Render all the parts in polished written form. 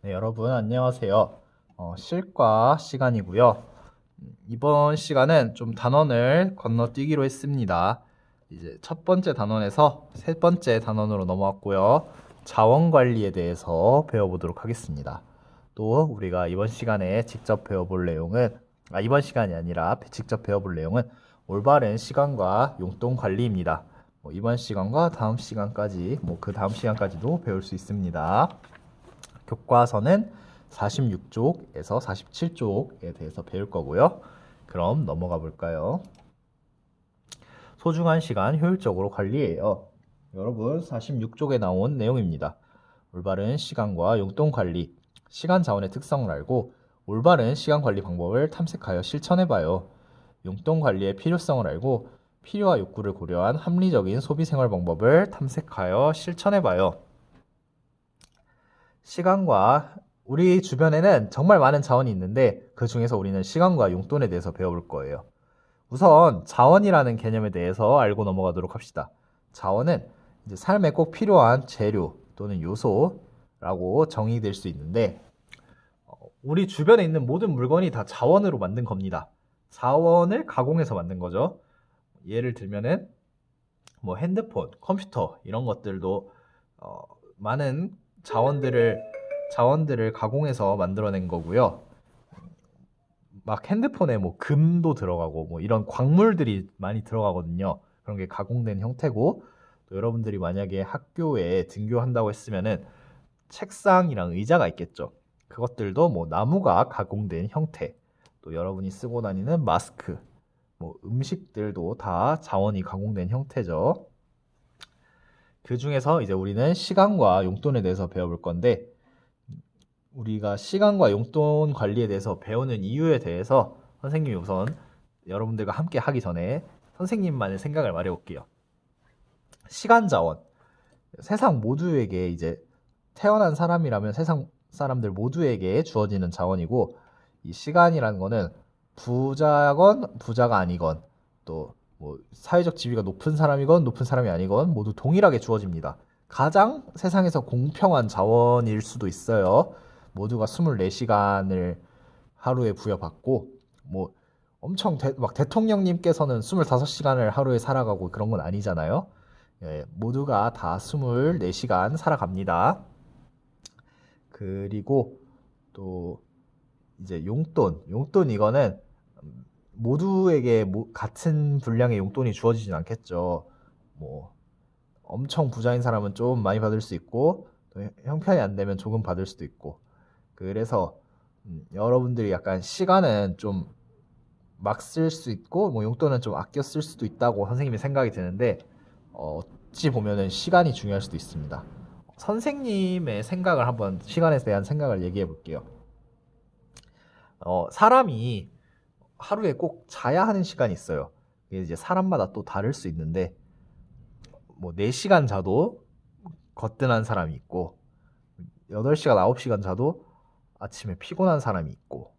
네, 여러분 안녕하세요. 실과 시간이고요. 이번 시간은 좀 단원을 건너뛰기로 했습니다. 이제 첫 번째 단원에서 세 번째 단원으로 넘어왔고요. 자원 관리에 대해서 배워보도록 하겠습니다. 또 우리가 이번 시간에 직접 배워볼 내용은 이번 시간이 아니라 직접 배워볼 내용은 올바른 시간과 용돈 관리입니다. 이번 시간과 다음 시간까지, 그 다음 시간까지도 배울 수 있습니다. 교과서는 46쪽에서 47쪽에 대해서 배울 거고요. 그럼 넘어가 볼까요? 소중한 시간 효율적으로 관리해요. 여러분 46쪽에 나온 내용입니다. 올바른 시간과 용돈 관리, 시간 자원의 특성을 알고 올바른 시간 관리 방법을 탐색하여 실천해봐요. 용돈 관리의 필요성을 알고 필요와 욕구를 고려한 합리적인 소비 생활 방법을 탐색하여 실천해봐요. 시간과 우리 주변에는 정말 많은 자원이 있는데 그 중에서 우리는 시간과 용돈에 대해서 배워볼 거예요. 우선 자원이라는 개념에 대해서 알고 넘어가도록 합시다. 자원은 이제 삶에 꼭 필요한 재료 또는 요소라고 정의될 수 있는데 우리 주변에 있는 모든 물건이 다 자원으로 만든 겁니다. 자원을 가공해서 만든 거죠. 예를 들면은 뭐 핸드폰, 컴퓨터 이런 것들도 많은 자원들을 가공해서 만들어낸 거고요. 막 핸드폰에 뭐 금도 들어가고 뭐 이런 광물들이 많이 들어가거든요. 그런 게 가공된 형태고, 또 여러분들이 만약에 학교에 등교한다고 했으면은 책상이랑 의자가 있겠죠. 그것들도 뭐 나무가 가공된 형태, 또 여러분이 쓰고 다니는 마스크, 뭐 음식들도 다 자원이 가공된 형태죠. 그 중에서 이제 우리는 시간과 용돈에 대해서 배워볼 건데, 우리가 시간과 용돈 관리에 대해서 배우는 이유에 대해서 선생님이 우선 여러분들과 함께 하기 전에 선생님만의 생각을 말해볼게요. 시간 자원. 세상 모두에게 이제 태어난 사람이라면 세상 사람들 모두에게 주어지는 자원이고, 이 시간이라는 거는 부자건 부자가 아니건 또 뭐 사회적 지위가 높은 사람이건 높은 사람이 아니건 모두 동일하게 주어집니다. 가장 세상에서 공평한 자원일 수도 있어요. 모두가 24시간을 하루에 부여받고 뭐 엄청 막 대통령님께서는 25시간을 하루에 살아가고 그런 건 아니잖아요. 예, 모두가 다 24시간 살아갑니다. 그리고 또 이제 용돈 이거는 모두에게 같은 분량의 용돈이 주어지진 않겠죠. 뭐 엄청 부자인 사람은 좀 많이 받을 수 있고 또 형편이 안 되면 조금 받을 수도 있고. 그래서 여러분들이 약간 시간은 좀 막 쓸 수 있고 뭐 용돈은 좀 아껴 쓸 수도 있다고 선생님이 생각이 드는데 어찌 보면은 시간이 중요할 수도 있습니다. 선생님의 생각을 한번 시간에 대한 생각을 얘기해 볼게요. 사람이 하루에 꼭 자야 하는 시간이 있어요. 이게 이제 사람마다 또 다를 수 있는데 뭐 4시간 자도 거뜬한 사람이 있고 8시간, 9시간 자도 아침에 피곤한 사람이 있고,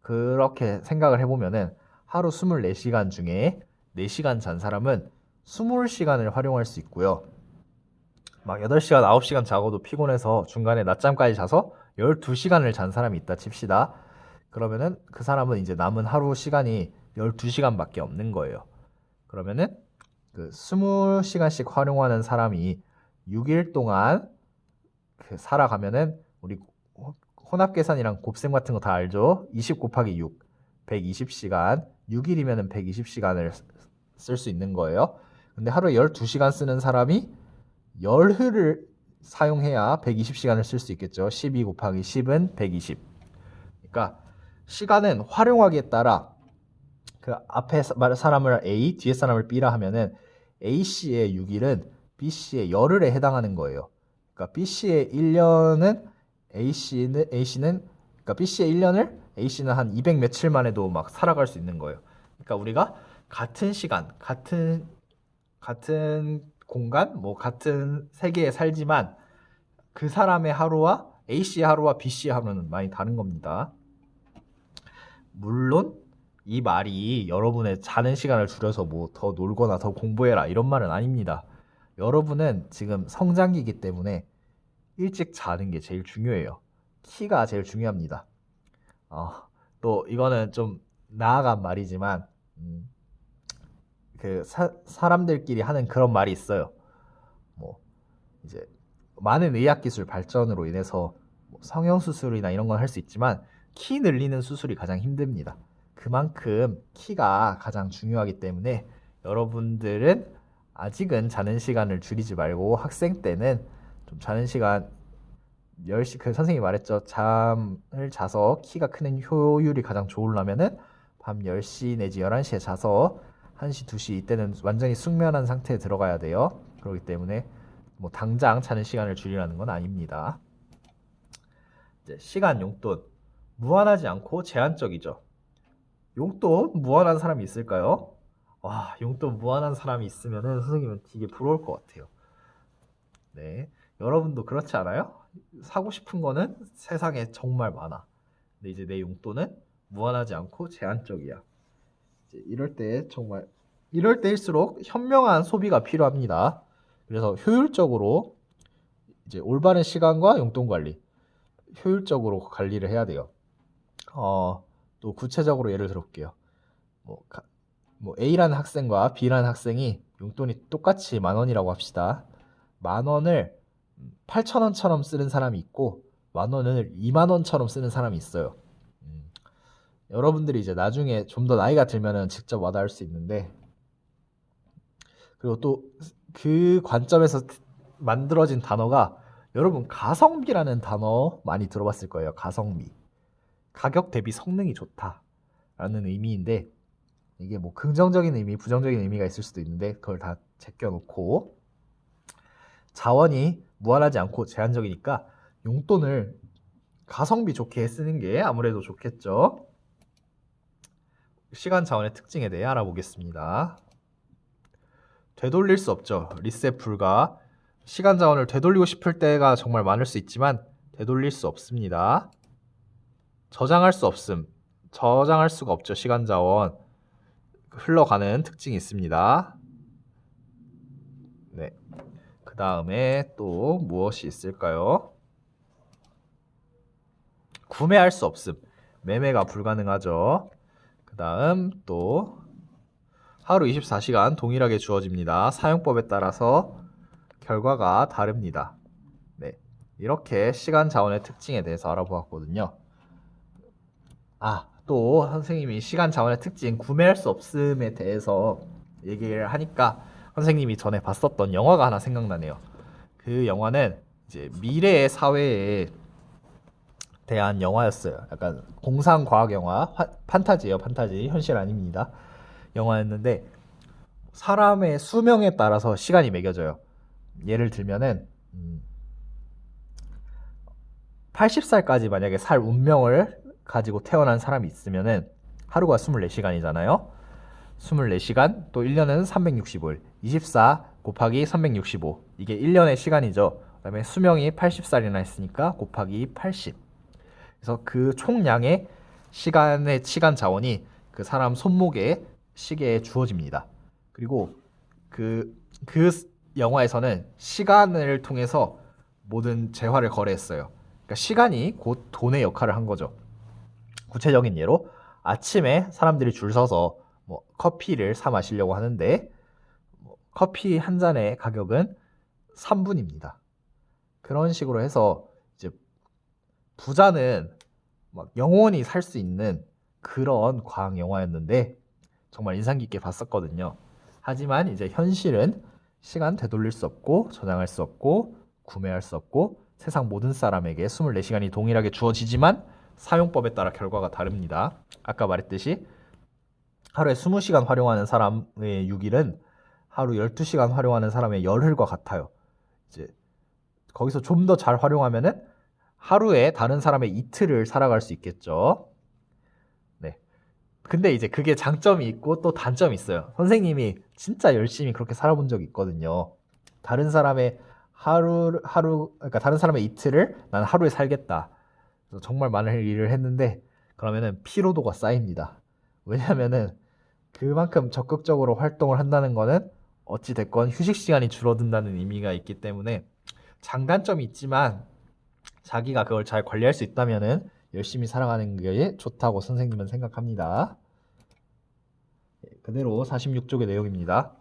그렇게 생각을 해보면은 하루 24시간 중에 4시간 잔 사람은 20시간을 활용할 수 있고요. 막 8시간, 9시간 자고도 피곤해서 중간에 낮잠까지 자서 12시간을 잔 사람이 있다 칩시다. 그러면은 그 사람은 이제 남은 하루 시간이 12시간밖에 없는 거예요. 그러면은 그 20시간씩 활용하는 사람이 6일 동안 살아가면은 우리 혼합 계산이랑 곱셈 같은 거 다 알죠? 20 곱하기 6, 120시간, 6일이면은 120시간을 쓸 수 있는 거예요. 근데 하루에 12시간 쓰는 사람이 열흘을 사용해야 120시간을 쓸 수 있겠죠. 12 곱하기 10은 120. 그러니까 시간은 활용하기에 따라 그 앞에 사람을 A, 뒤에 사람을 B라 하면은 A씨의 6일은 B씨의 열흘에 해당하는 거예요. 그러니까 B씨의 1년은 그러니까 B씨의 1년을 A씨는 한 200 며칠만 해도 막 살아갈 수 있는 거예요. 그러니까 우리가 같은 시간, 같은 공간, 뭐 같은 세계에 살지만 그 사람의 하루와 A씨의 하루와 B씨의 하루는 많이 다른 겁니다. 물론 이 말이 여러분의 자는 시간을 줄여서 뭐 더 놀거나 더 공부해라 이런 말은 아닙니다. 여러분은 지금 성장기이기 때문에 일찍 자는 게 제일 중요해요. 키가 제일 중요합니다. 또 이거는 좀 나아간 말이지만 그 사람들끼리 하는 그런 말이 있어요. 뭐 이제 많은 의학기술 발전으로 인해서 뭐 성형수술이나 이런 건 할 수 있지만 키 늘리는 수술이 가장 힘듭니다. 그만큼 키가 가장 중요하기 때문에 여러분들은 아직은 자는 시간을 줄이지 말고 학생 때는 좀 자는 시간 10시, 그 선생님이 말했죠. 잠을 자서 키가 크는 효율이 가장 좋으려면은 밤 10시 내지 11시에 자서 1시, 2시 이때는 완전히 숙면한 상태에 들어가야 돼요. 그렇기 때문에 뭐 당장 자는 시간을 줄이라는 건 아닙니다. 이제 시간 용돈 무한하지 않고 제한적이죠. 용돈 무한한 사람이 있을까요? 와, 용돈 무한한 사람이 있으면은 선생님은 되게 부러울 것 같아요. 네, 여러분도 그렇지 않아요? 사고 싶은 거는 세상에 정말 많아. 근데 이제 내 용돈은 무한하지 않고 제한적이야. 이제 이럴 때일수록 현명한 소비가 필요합니다. 그래서 효율적으로 이제 올바른 시간과 용돈 관리, 효율적으로 관리를 해야 돼요. 또 구체적으로 예를 들어볼게요. 뭐 A라는 학생과 B라는 학생이 용돈이 똑같이 10,000원이라고 합시다. 10,000원을 8,000원처럼 쓰는 사람이 있고 10,000원을 20,000원처럼 쓰는 사람이 있어요. 여러분들이 이제 나중에 좀 더 나이가 들면은 직접 와닿을 수 있는데, 그리고 또 그 관점에서 만들어진 단어가, 여러분 가성비라는 단어 많이 들어봤을 거예요. 가성비. 가격 대비 성능이 좋다라는 의미인데, 이게 뭐 긍정적인 의미, 부정적인 의미가 있을 수도 있는데 그걸 다 제껴놓고, 자원이 무한하지 않고 제한적이니까 용돈을 가성비 좋게 쓰는 게 아무래도 좋겠죠. 시간 자원의 특징에 대해 알아보겠습니다. 되돌릴 수 없죠. 리셋 불가. 시간 자원을 되돌리고 싶을 때가 정말 많을 수 있지만 되돌릴 수 없습니다. 저장할 수 없음. 저장할 수가 없죠. 시간 자원. 흘러가는 특징이 있습니다. 네. 그 다음에 또 무엇이 있을까요? 구매할 수 없음. 매매가 불가능하죠. 그 다음 또 하루 24시간 동일하게 주어집니다. 사용법에 따라서 결과가 다릅니다. 네, 이렇게 시간 자원의 특징에 대해서 알아보았거든요. 또 선생님이 시간 자원의 특징 구매할 수 없음에 대해서 얘기를 하니까 선생님이 전에 봤었던 영화가 하나 생각나네요. 그 영화는 이제 미래의 사회에 대한 영화였어요. 약간 공상과학 영화, 판타지예요. 판타지, 현실 아닙니다. 영화였는데 사람의 수명에 따라서 시간이 매겨져요. 예를 들면은 80살까지 만약에 살 운명을 가지고 태어난 사람이 있으면은 하루가 24시간이잖아요. 24시간 또 1년은 365일. 24 곱하기 365. 이게 1년의 시간이죠. 그다음에 수명이 80살이나 했으니까 곱하기 80. 그래서 그 총량의 시간 자원이 그 사람 손목에 시계에 주어집니다. 그리고 그 영화에서는 시간을 통해서 모든 재화를 거래했어요. 그러니까 시간이 곧 돈의 역할을 한 거죠. 구체적인 예로 아침에 사람들이 줄 서서 뭐 커피를 사 마시려고 하는데 커피 한 잔의 가격은 3분입니다. 그런 식으로 해서 이제 부자는 막 영원히 살 수 있는 그런 과학 영화였는데 정말 인상 깊게 봤었거든요. 하지만 이제 현실은 시간 되돌릴 수 없고 저장할 수 없고 구매할 수 없고 세상 모든 사람에게 24시간이 동일하게 주어지지만 사용법에 따라 결과가 다릅니다. 아까 말했듯이 하루에 20시간 활용하는 사람의 6일은 하루 12시간 활용하는 사람의 열흘과 같아요. 이제 거기서 좀 더 잘 활용하면은 하루에 다른 사람의 이틀을 살아갈 수 있겠죠. 네. 근데 이제 그게 장점이 있고 또 단점이 있어요. 선생님이 진짜 열심히 그렇게 살아본 적이 있거든요. 다른 사람의 그러니까 다른 사람의 이틀을 난 하루에 살겠다. 그래서 정말 많은 일을 했는데 그러면은 피로도가 쌓입니다. 왜냐면은 그만큼 적극적으로 활동을 한다는 거는 어찌 됐건 휴식 시간이 줄어든다는 의미가 있기 때문에 장단점이 있지만 자기가 그걸 잘 관리할 수 있다면은 열심히 살아가는 게 좋다고 선생님은 생각합니다. 그대로 46쪽의 내용입니다.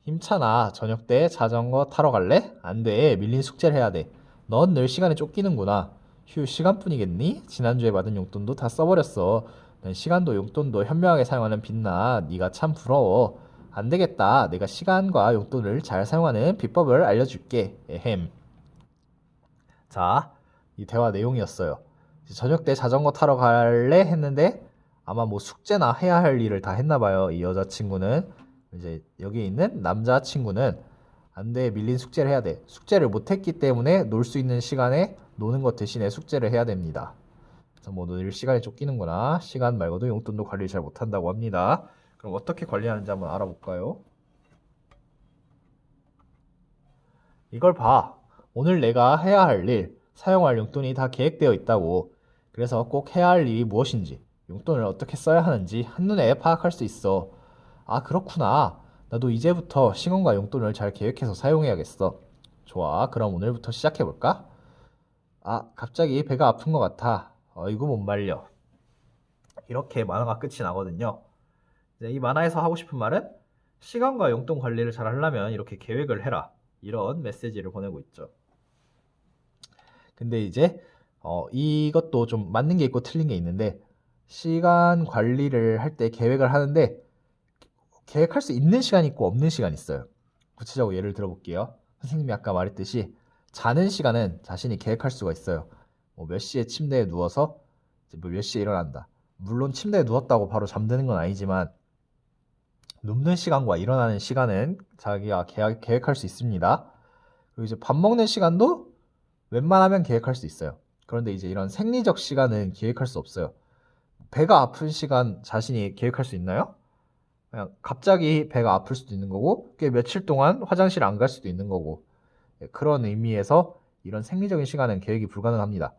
힘차나 저녁 때 자전거 타러 갈래? 안 돼. 밀린 숙제를 해야 돼. 넌 늘 시간에 쫓기는구나. 휴, 시간뿐이겠니? 지난주에 받은 용돈도 다 써버렸어. 넌 시간도 용돈도 현명하게 사용하는 빛나. 네가 참 부러워. 안 되겠다. 내가 시간과 용돈을 잘 사용하는 비법을 알려줄게. 에헴. 자, 이 대화 내용이었어요. 저녁 때 자전거 타러 갈래? 했는데 아마 뭐 숙제나 해야 할 일을 다 했나 봐요. 이 여자친구는. 이제 여기 있는 남자친구는 안 돼, 밀린 숙제를 해야 돼. 숙제를 못했기 때문에 놀 수 있는 시간에 노는 것 대신에 숙제를 해야 됩니다. 그래서 뭐 늘 시간에 쫓기는구나. 시간 말고도 용돈도 관리를 잘 못한다고 합니다. 그럼 어떻게 관리하는지 한번 알아볼까요? 이걸 봐. 오늘 내가 해야 할 일, 사용할 용돈이 다 계획되어 있다고. 그래서 꼭 해야 할 일이 무엇인지, 용돈을 어떻게 써야 하는지 한눈에 파악할 수 있어. 아, 그렇구나. 나도 이제부터 시간과 용돈을 잘 계획해서 사용해야겠어. 좋아, 그럼 오늘부터 시작해볼까? 아, 갑자기 배가 아픈 것 같아. 어이구, 못 말려. 이렇게 만화가 끝이 나거든요. 이제 이 만화에서 하고 싶은 말은 시간과 용돈 관리를 잘 하려면 이렇게 계획을 해라. 이런 메시지를 보내고 있죠. 근데 이제 이것도 좀 맞는 게 있고 틀린 게 있는데 시간 관리를 할 때 계획을 하는데 계획할 수 있는 시간이 있고 없는 시간이 있어요. 구체적으로 예를 들어볼게요. 선생님이 아까 말했듯이 자는 시간은 자신이 계획할 수가 있어요. 뭐 몇 시에 침대에 누워서 이제 뭐몇 시에 일어난다. 물론 침대에 누웠다고 바로 잠드는 건 아니지만 눕는 시간과 일어나는 시간은 자기가 계획할 수 있습니다. 그리고 이제 밥 먹는 시간도 웬만하면 계획할 수 있어요. 그런데 이제 이런 생리적 시간은 계획할 수 없어요. 배가 아픈 시간 자신이 계획할 수 있나요? 그냥 갑자기 배가 아플 수도 있는 거고 꽤 며칠 동안 화장실 안 갈 수도 있는 거고 그런 의미에서 이런 생리적인 시간은 계획이 불가능합니다.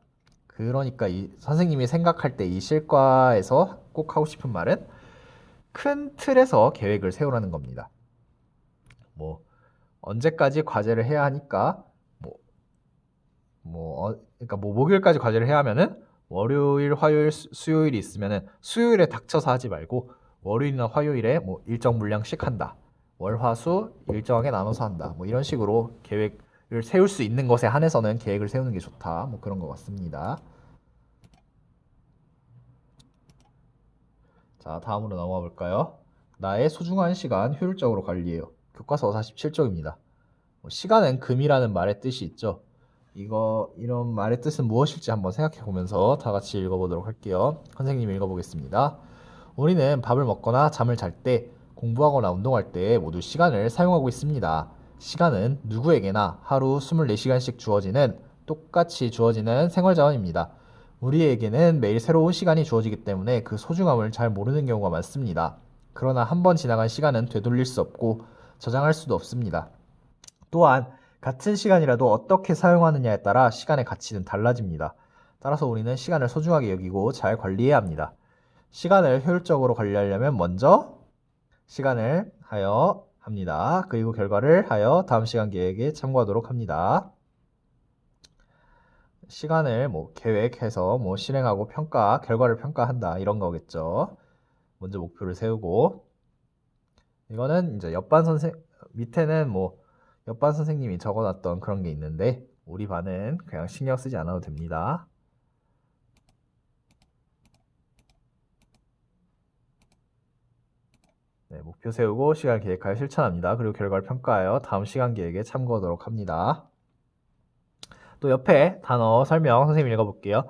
그러니까 이 선생님이 생각할 때 이 실과에서 꼭 하고 싶은 말은 큰 틀에서 계획을 세우라는 겁니다. 뭐 언제까지 과제를 해야 하니까 그러니까 뭐 목요일까지 과제를 해야 하면은 월요일, 화요일, 수요일이 있으면은 수요일에 닥쳐서 하지 말고 월요일이나 화요일에 뭐 일정 분량씩 한다. 월, 화, 수 일정하게 나눠서 한다. 뭐 이런 식으로 계획을 세울 수 있는 것에 한해서는 계획을 세우는 게 좋다. 뭐 그런 것 같습니다. 자, 다음으로 넘어가 볼까요? 나의 소중한 시간 효율적으로 관리해요. 교과서 47쪽입니다. 시간은 금이라는 말의 뜻이 있죠. 이런 말의 뜻은 무엇일지 한번 생각해 보면서 다 같이 읽어보도록 할게요. 선생님 읽어보겠습니다. 우리는 밥을 먹거나 잠을 잘 때, 공부하거나 운동할 때 모두 시간을 사용하고 있습니다. 시간은 누구에게나 하루 24시간씩 똑같이 주어지는 생활자원입니다. 우리에게는 매일 새로운 시간이 주어지기 때문에 그 소중함을 잘 모르는 경우가 많습니다. 그러나 한 번 지나간 시간은 되돌릴 수 없고 저장할 수도 없습니다. 또한 같은 시간이라도 어떻게 사용하느냐에 따라 시간의 가치는 달라집니다. 따라서 우리는 시간을 소중하게 여기고 잘 관리해야 합니다. 시간을 효율적으로 관리하려면 먼저 시간을 하여 합니다. 그리고 결과를 하여 다음 시간 계획에 참고하도록 합니다. 시간을 뭐 계획해서 뭐 실행하고 결과를 평가한다 이런 거겠죠. 먼저 목표를 세우고 이거는 이제 밑에는 뭐 옆반 선생님이 적어놨던 그런 게 있는데 우리 반은 그냥 신경 쓰지 않아도 됩니다. 네, 목표 세우고 시간 계획하여 실천합니다. 그리고 결과를 평가하여 다음 시간 계획에 참고하도록 합니다. 또 옆에 단어 설명 선생님 읽어볼게요.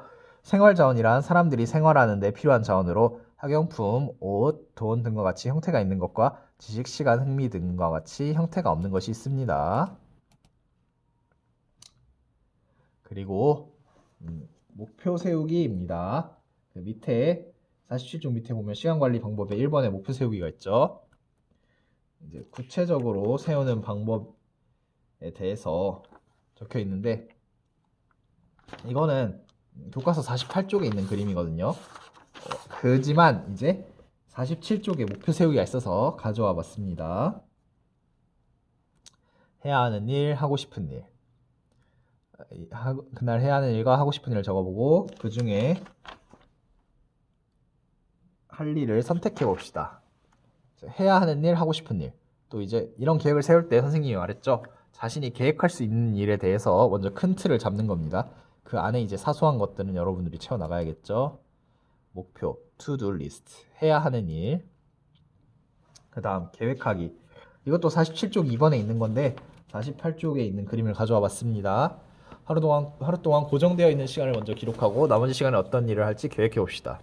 생활자원이란 사람들이 생활하는 데 필요한 자원으로 학용품, 옷, 돈 등과 같이 형태가 있는 것과 지식, 시간, 흥미 등과 같이 형태가 없는 것이 있습니다. 그리고 목표 세우기입니다. 그 밑에 47쪽 밑에 보면 시간 관리 방법에 1번에 목표 세우기가 있죠. 이제 구체적으로 세우는 방법에 대해서 적혀 있는데 이거는 교과서 48쪽에 있는 그림이거든요. 그지만 이제 47쪽에 목표 세우기가 있어서 가져와 봤습니다. 해야 하는 일, 하고 싶은 일. 그날 해야 하는 일과 하고 싶은 일을 적어보고 그 중에 할 일을 선택해 봅시다. 해야 하는 일, 하고 싶은 일. 또 이제 이런 계획을 세울 때 선생님이 말했죠. 자신이 계획할 수 있는 일에 대해서 먼저 큰 틀을 잡는 겁니다. 그 안에 이제 사소한 것들은 여러분들이 채워 나가야겠죠. 목표, to-do list, 해야 하는 일. 그 다음 계획하기. 이것도 47쪽 2번에 있는 건데 48쪽에 있는 그림을 가져와 봤습니다. 하루 동안 고정되어 있는 시간을 먼저 기록하고 나머지 시간에 어떤 일을 할지 계획해 봅시다.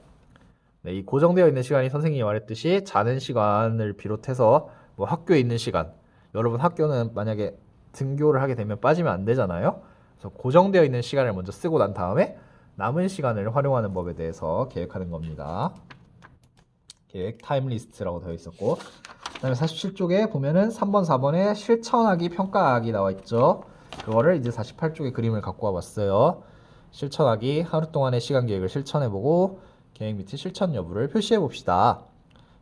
네, 이 고정되어 있는 시간이 선생님이 말했듯이 자는 시간을 비롯해서 뭐 학교에 있는 시간, 여러분 학교는 만약에 등교를 하게 되면 빠지면 안 되잖아요. 그래서 고정되어 있는 시간을 먼저 쓰고 난 다음에 남은 시간을 활용하는 법에 대해서 계획하는 겁니다. 계획 타임 리스트라고 되어 있었고, 그다음에 47쪽에 보면은 3번, 4번에 실천하기, 평가하기 나와 있죠. 그거를 이제 48쪽에 그림을 갖고 와봤어요. 실천하기, 하루 동안의 시간 계획을 실천해보고 계획 밑에 실천 여부를 표시해봅시다.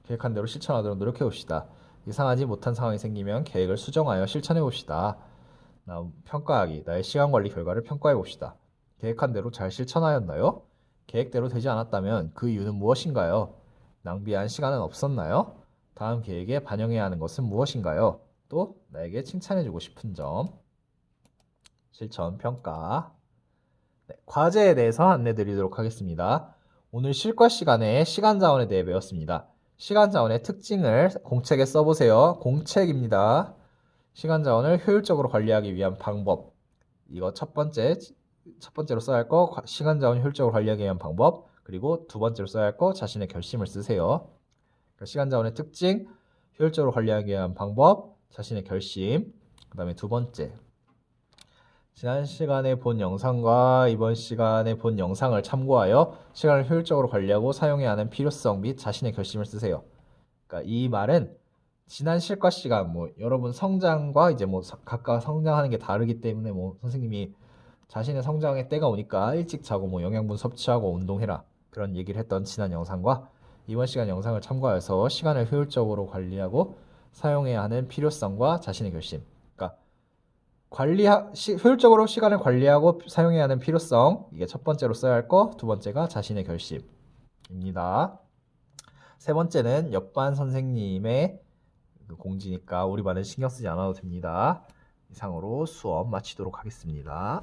계획한 대로 실천하도록 노력해봅시다. 이상하지 못한 상황이 생기면 계획을 수정하여 실천해봅시다. 다음 평가하기, 나의 시간관리 결과를 평가해봅시다. 계획한 대로 잘 실천하였나요? 계획대로 되지 않았다면 그 이유는 무엇인가요? 낭비한 시간은 없었나요? 다음 계획에 반영해야 하는 것은 무엇인가요? 또 나에게 칭찬해주고 싶은 점. 실천 평가. 네, 과제에 대해서 안내드리도록 하겠습니다. 오늘 실과 시간에 시간 자원에 대해 배웠습니다. 시간 자원의 특징을 공책에 써보세요. 공책입니다. 시간 자원을 효율적으로 관리하기 위한 방법. 이거 첫 번째로 써야 할 거 시간 자원 효율적으로 관리하기 위한 방법. 그리고 두 번째로 써야 할 거 자신의 결심을 쓰세요. 그러니까 시간 자원의 특징, 효율적으로 관리하기 위한 방법, 자신의 결심. 그 다음에 두 번째, 지난 시간에 본 영상과 이번 시간에 본 영상을 참고하여 시간을 효율적으로 관리하고 사용해야 하는 필요성 및 자신의 결심을 쓰세요. 그러니까 이 말은 지난 실과 시간, 뭐 여러분 성장과 이제 뭐 각각 성장하는 게 다르기 때문에 뭐 선생님이 자신의 성장의 때가 오니까 일찍 자고 뭐 영양분 섭취하고 운동해라 그런 얘기를 했던 지난 영상과 이번 시간 영상을 참고하여서 시간을 효율적으로 관리하고 사용해야 하는 필요성과 자신의 결심. 그러니까 효율적으로 시간을 관리하고 사용해야 하는 필요성, 이게 첫 번째로 써야 할 거, 두 번째가 자신의 결심입니다. 세 번째는 옆반 선생님의 공지니까 우리 반은 신경 쓰지 않아도 됩니다. 이상으로 수업 마치도록 하겠습니다.